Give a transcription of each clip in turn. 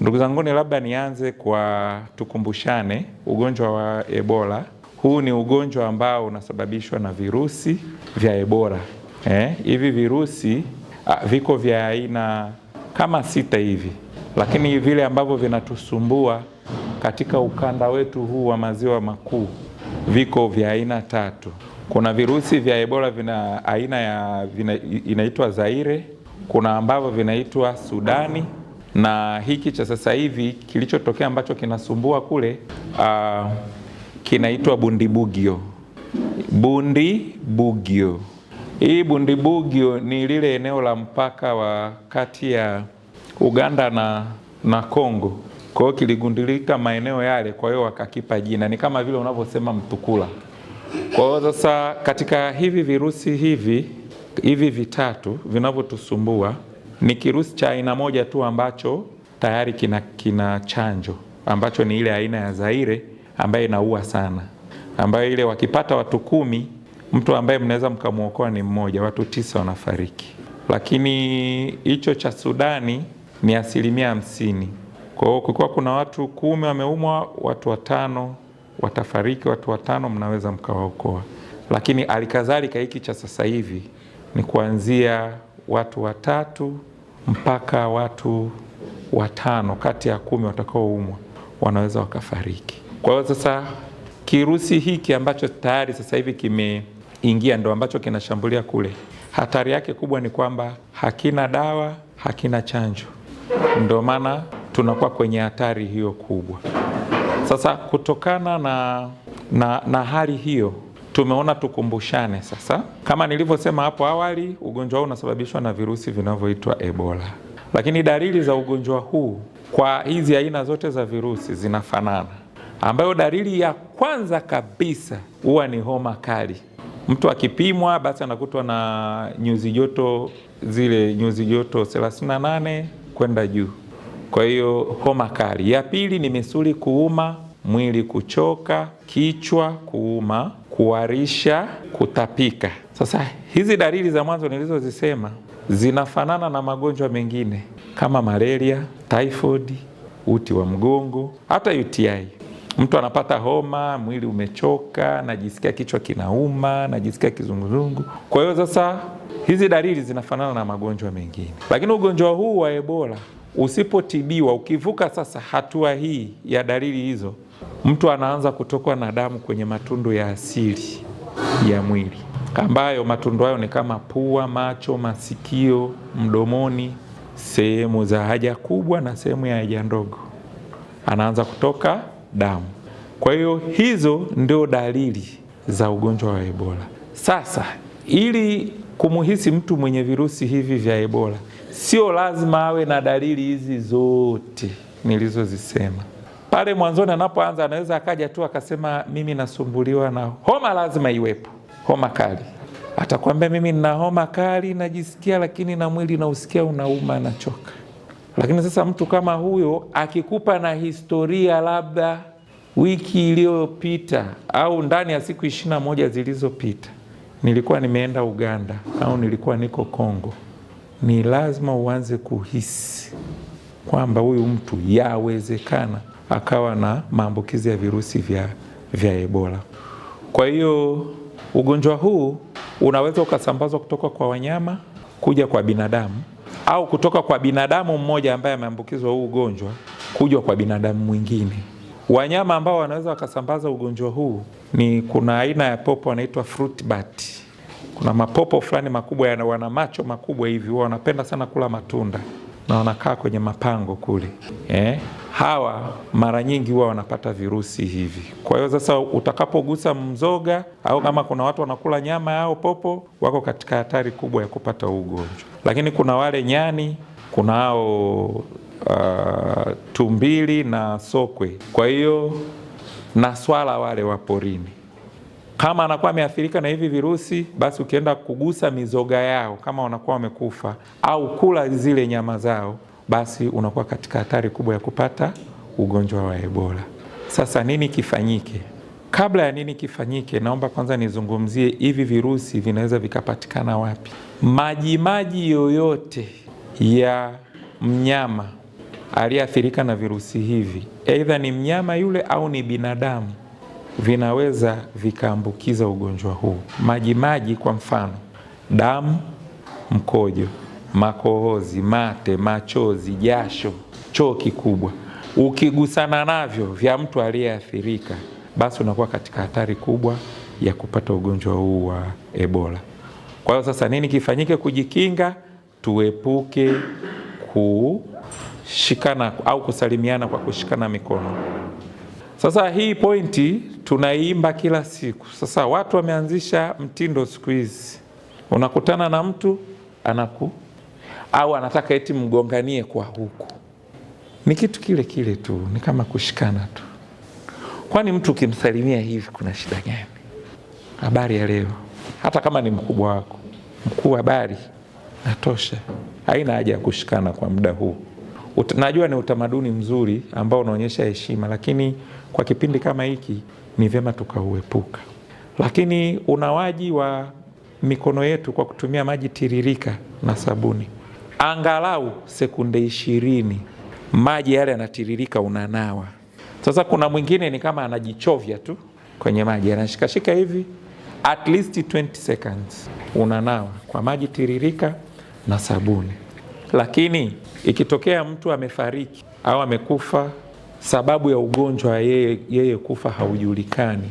Ndugu zangu, labda nianze kwa tukumbushane ugonjwa wa Ebola. Huu ni ugonjwa ambao unasababishwa na virusi vya Ebola. Hivi virusi viko vya aina kama 6 hivi, lakini vile ambavyo vinatusumbua katika ukanda wetu huu wa maziwa makuu viko vya aina 3. Kuna virusi vya Ebola vina aina ya inaitwa Zaire, kuna ambavyo vinaitwa Sudani, na hiki cha sasa hivi kilichotokea ambacho kinasumbua kule kinaitwa Bundibugyo. Bundibugyo. Hii Bundibugyo ni lile eneo la mpaka wa kati ya Uganda na Kongo. Kwa hiyo kiligundulika maeneo yale, kwa hiyo wakakipa jina. Ni kama vile unavyosema mtukula. Kwa hiyo sasa katika hivi virusi hivi 3 vinavyotusumbua ni kirusi cha aina moja tu ambacho tayari kina chanjo, ambacho ni ile aina ya Zaire ambayo inaua sana, ambayo ile wakipata watu 10, mtu ambaye mnaweza mkamuokoa ni mmoja, watu 9 wanafariki. Lakini hicho cha Sudani ni 50%. Kwa hiyo kukiwa kuna watu 10 wameumwa, watu 5 watafariki, watu 5 mnaweza mkawaokoa. Lakini alikadhalika hiki cha sasa hivi ni kuanzia watu 3 mpaka watu 5 kati ya 10 watakaoumwa wanaweza wakafariki. Kwa hiyo sasa kirusi hiki ambacho tayari sasa hivi kimeingia ndo ambacho kinashambulia kule, hatari yake kubwa ni kwamba hakina dawa, hakina chanjo. Ndio maana tunakuwa kwenye hatari hiyo kubwa. Sasa kutokana na hali hiyo tumeona tukumbushane sasa. Kama nilivyosema hapo awali, ugonjwa huu unasababishwa na virusi vinavyoitwa Ebola. Lakini dalili za ugonjwa huu kwa hizi aina zote za virusi zinafanana, ambayo dalili ya kwanza kabisa huwa ni homa kali. Mtu akipimwa basi anakutwa na nyuzi joto 38 kwenda juu. Kwa hiyo homa kali. Ya pili ni misuli kuuma, mwili kuchoka, kichwa kuuma, kuharisha, kutapika. Sasa hizi dalili za mwanzo nilizozisema zinafanana na magonjwa mengine kama malaria, typhoid, uti wa mgongo, hata UTI. Mtu anapata homa, mwili umechoka, najisikia kichwa kinauma, najisikia kizunguzungu. Kwa hiyo sasa hizi dalili zinafanana na magonjwa mengine. Lakini ugonjwa huu wa Ebola usipotibiwa, ukivuka sasa hatua hii ya dalili hizo, mtu anaanza kutokwa na damu kwenye matundu ya asili ya mwili, ambayo matundu hayo ni kama pua, macho, masikio, mdomoni, sehemu za haja kubwa na sehemu ya haja ndogo, anaanza kutoka damu. Kwa hiyo hizo ndio dalili za ugonjwa wa Ebola. Sasa ili kumuhisi mtu mwenye virusi hivi vya Ebola, sio lazima awe na dalili hizi zote nilizozisema. Pale mwanzoni anapoanza anaweza akaja tu akasema mimi nasumbuliwa na homa, lazima iwepo homa kali. Atakwambia mimi nina homa kali, najisikia lakini na mwili nausikia unauma, nachoka. Lakini sasa mtu kama huyo akikupa na historia, labda wiki iliyopita au ndani ya siku 21 zilizopita nilikuwa nimeenda Uganda au nilikuwa niko Kongo, ni lazima uanze kuhisi kwamba huyu mtu yawezekana akawa na maambukizi ya virusi vya Ebola. Kwa hiyo ugonjwa huu unaweza ukasambazwa kutoka kwa wanyama kuja kwa binadamu, au kutoka kwa binadamu mmoja ambaye ameambukizwa huu ugonjwa kuja kwa binadamu mwingine. Wanyama ambao wanaweza wakasambaza ugonjwa huu ni kuna aina ya popo wanaitwa fruit bat. Kuna mapopo fulani makubwa wana macho makubwa hivi, wanapenda sana kula matunda na wanakaa kwenye mapango kule. Hawa mara nyingi huwa wanapata virusi hivi. Kwa hiyo sasa utakapogusa mzoga au kama kuna watu wanakula nyama yao popo, wako katika hatari kubwa ya kupata ugonjwa. Lakini kuna wale nyani, kuna hao tumbili na sokwe. Kwa hiyo na swala wale wa porini, kama anakuwa ameathirika na hivi virusi, basi ukienda kugusa mizoga yao kama wanakuwa wamekufa au kula zile nyama zao, basi unakuwa katika hatari kubwa ya kupata ugonjwa wa Ebola. Sasa nini kifanyike? Kabla ya nini kifanyike, naomba kwanza nizungumzie hivi virusi vinaweza vikapatikana wapi. Maji yoyote ya mnyama aliyeathirika na virusi hivi, aidha ni mnyama yule au ni binadamu, vinaweza vikaambukiza ugonjwa huu. Majimaji kwa mfano, damu, mkojo, makohozi, mate, machozi, jasho, choo kikubwa, ukigusana navyo vya mtu aliyeathirika, basi unakuwa katika hatari kubwa ya kupata ugonjwa huu wa Ebola. Kwa hiyo sasa nini kifanyike kujikinga? Tuepuke kushikana au kusalimiana kwa kushikana mikono. Sasa hii pointi tunaiimba kila siku. Sasa watu wameanzisha mtindo siku hizi, unakutana na mtu au anataka eti mgonganie kwa huku. Ni kitu kile kile tu, ni kama kushikana tu. Kwani mtu ukimsalimia hivi kuna shida gani? Habari ya leo, hata kama ni mkubwa wako, mkuu, habari, natosha. Haina haja ya kushikana kwa muda huu. Najua ni utamaduni mzuri ambao unaonyesha heshima, lakini kwa kipindi kama hiki ni vyema tukauepuka. Lakini unawaji wa mikono yetu kwa kutumia maji tiririka na sabuni, angalau sekunde 20, maji yale yanatiririka, unanawa. Sasa kuna mwingine ni kama anajichovya tu kwenye maji, anashikashika hivi, at least 20 seconds unanawa kwa maji tiririka na sabuni. Lakini ikitokea mtu amefariki au amekufa, sababu ya ugonjwa yeye kufa haujulikani,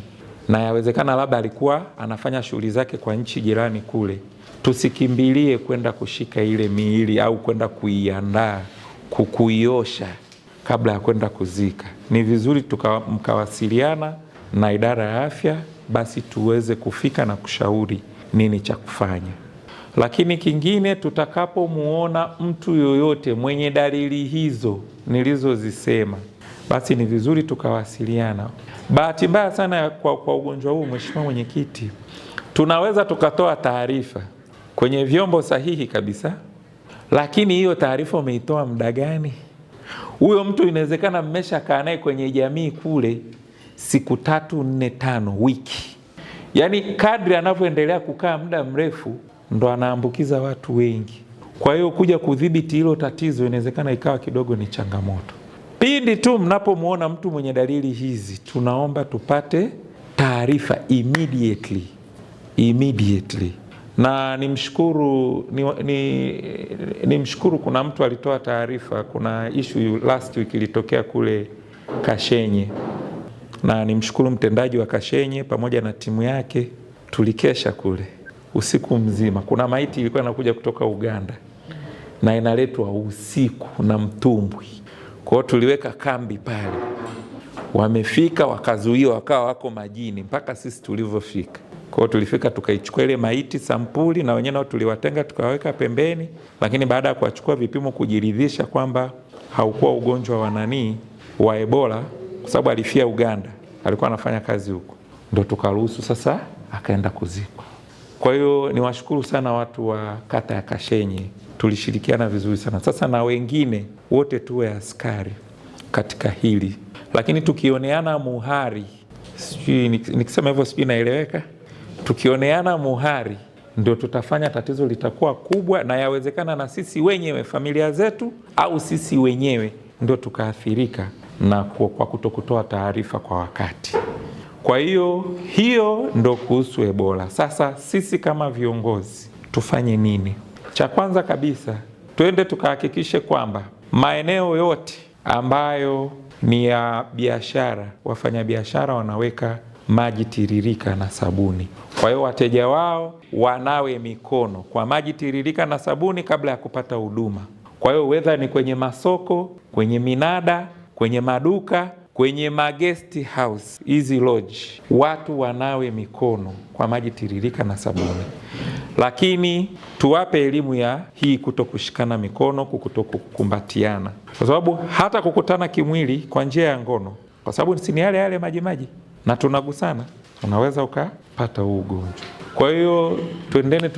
na yawezekana labda alikuwa anafanya shughuli zake kwa nchi jirani kule, tusikimbilie kwenda kushika ile miili au kwenda kuiandaa, kuiosha kabla ya kwenda kuzika. Ni vizuri mkawasiliana na idara ya afya, basi tuweze kufika na kushauri nini cha kufanya. Lakini kingine, tutakapomuona mtu yoyote mwenye dalili hizo nilizozisema, basi ni vizuri tukawasiliana. Bahati mbaya sana kwa ugonjwa huu, Mheshimiwa Mwenyekiti, tunaweza tukatoa taarifa kwenye vyombo sahihi kabisa, lakini hiyo taarifa umeitoa muda gani? Huyo mtu inawezekana mmeshakaa naye kwenye jamii kule siku 3, 4, 5, wiki. Yaani kadri anavyoendelea kukaa muda mrefu ndo anaambukiza watu wengi. Kwa hiyo kuja kudhibiti hilo tatizo inawezekana ikawa kidogo ni changamoto. Pindi tu mnapomuona mtu mwenye dalili hizi, tunaomba tupate taarifa immediately. Na nimshukuru kuna mtu alitoa taarifa, kuna issue last week ilitokea kule Kashenye, na nimshukuru mtendaji wa Kashenye pamoja na timu yake, tulikesha kule usiku mzima. Kuna maiti ilikuwa inakuja kutoka Uganda na inaletwa usiku na mtumbwi. Kwa hiyo tuliweka kambi pale, wamefika wakazuiwa, wakawa wako majini mpaka sisi tulivyofika. Kwa hiyo tulifika tukaichukua ile maiti sampuli, na wenyewe nao tuliwatenga tukaweka pembeni, lakini baada ya kuachukua vipimo kujiridhisha kwamba haukuwa ugonjwa wa Ebola, kwa sababu alifia Uganda, alikuwa anafanya kazi huko, ndo tukaruhusu sasa akaenda kuzikwa. Kwa hiyo niwashukuru sana watu wa kata ya Kashenye, tulishirikiana vizuri sana. Sasa na wengine wote tuwe askari katika hili, lakini tukioneana muhari, sijui nikisema hivyo sijui naeleweka, tukioneana muhari ndio tutafanya tatizo litakuwa kubwa, na yawezekana na sisi wenyewe, familia zetu au sisi wenyewe ndio tukaathirika na kwa kutokutoa taarifa kwa wakati. Kwa hiyo ndo kuhusu Ebola. Sasa sisi kama viongozi tufanye nini? Cha kwanza kabisa, twende tukahakikishe kwamba maeneo yote ambayo ni ya biashara, wafanyabiashara wanaweka maji tiririka na sabuni. Kwa hiyo wateja wao wanawe mikono kwa maji tiririka na sabuni kabla ya kupata huduma. Kwa hiyo whether ni kwenye masoko, kwenye minada, kwenye maduka, kwenye guest house, hizi lodge, watu wanawe mikono kwa maji tiririka na sabuni. Lakini tuwape elimu ya hii kutokushikana mikono, kutokukumbatiana, kwa sababu hata kukutana kimwili kwa njia ya ngono, kwa sababu si ni yale maji na tunagusana, unaweza ukapata huu ugonjwa. Kwa hiyo twendeni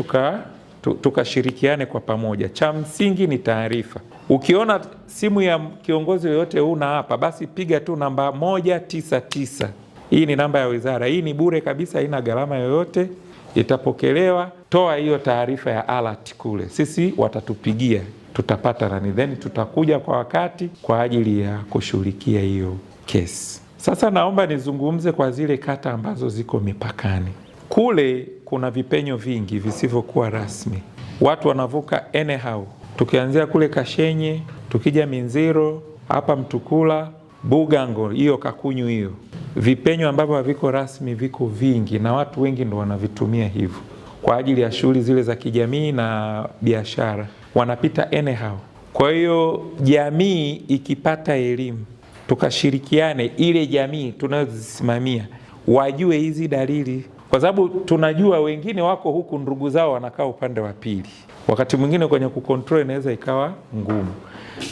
tukashirikiane kwa pamoja. Cha msingi ni taarifa. Ukiona simu ya kiongozi yoyote una hapa, basi piga tu namba 199. Hii ni namba ya wizara, hii ni bure kabisa, haina gharama yoyote, itapokelewa. Toa hiyo taarifa ya alert kule, sisi watatupigia, tutapata rani, then tutakuja kwa wakati kwa ajili ya kushughulikia hiyo kesi. Sasa naomba nizungumze kwa zile kata ambazo ziko mipakani. Kule kuna vipenyo vingi visivyokuwa rasmi, watu wanavuka anyhow. Tukianzia kule Kashenye, tukija Minziro, hapa Mtukula, Bugango, hiyo Kakunyu, hiyo vipenyo ambavyo haviko rasmi viko vingi, na watu wengi ndo wanavitumia hivyo kwa ajili ya shughuli zile za kijamii na biashara, wanapita anyhow. Kwa hiyo jamii ikipata elimu, tukashirikiane, ile jamii tunayozisimamia wajue hizi dalili, kwa sababu tunajua wengine wako huku, ndugu zao wanakaa upande wa pili. Wakati mwingine kwenye kukontrol inaweza ikawa ngumu,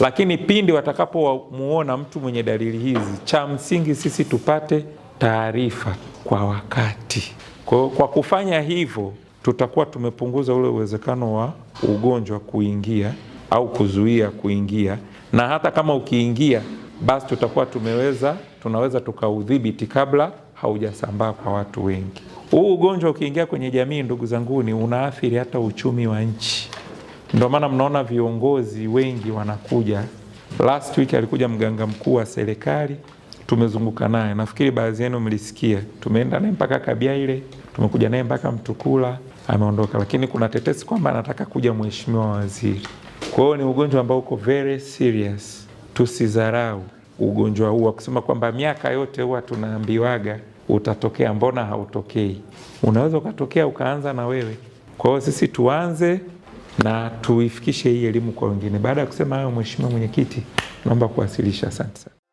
lakini pindi watakapomuona mtu mwenye dalili hizi, cha msingi sisi tupate taarifa kwa wakati. Kwa kufanya hivyo, tutakuwa tumepunguza ule uwezekano wa ugonjwa kuingia au kuzuia kuingia, na hata kama ukiingia, basi tutakuwa tunaweza tukaudhibiti kabla haujasambaa kwa watu wengi. Huu ugonjwa ukiingia kwenye jamii, ndugu zangu, ni unaathiri hata uchumi wa nchi. Ndio maana mnaona viongozi wengi wanakuja. Last week alikuja mganga mkuu wa serikali, tumezunguka naye, nafikiri baadhi yenu mlisikia. Tumeenda naye mpaka Kabiaile, tumekuja naye mpaka Mtukula, ameondoka. Lakini kuna tetesi kwamba anataka kuja mheshimiwa waziri. Kwa hiyo ni ugonjwa ambao uko very serious. Tusidharau ugonjwa huu, kusema kwamba miaka yote huwa tunaambiwaga utatokea, mbona hautokei? Unaweza ukatokea ukaanza na wewe. Kwa hiyo sisi tuanze na tuifikishe hii elimu kwa wengine. Baada ya kusema hayo, Mheshimiwa Mwenyekiti, naomba kuwasilisha. Asante sana.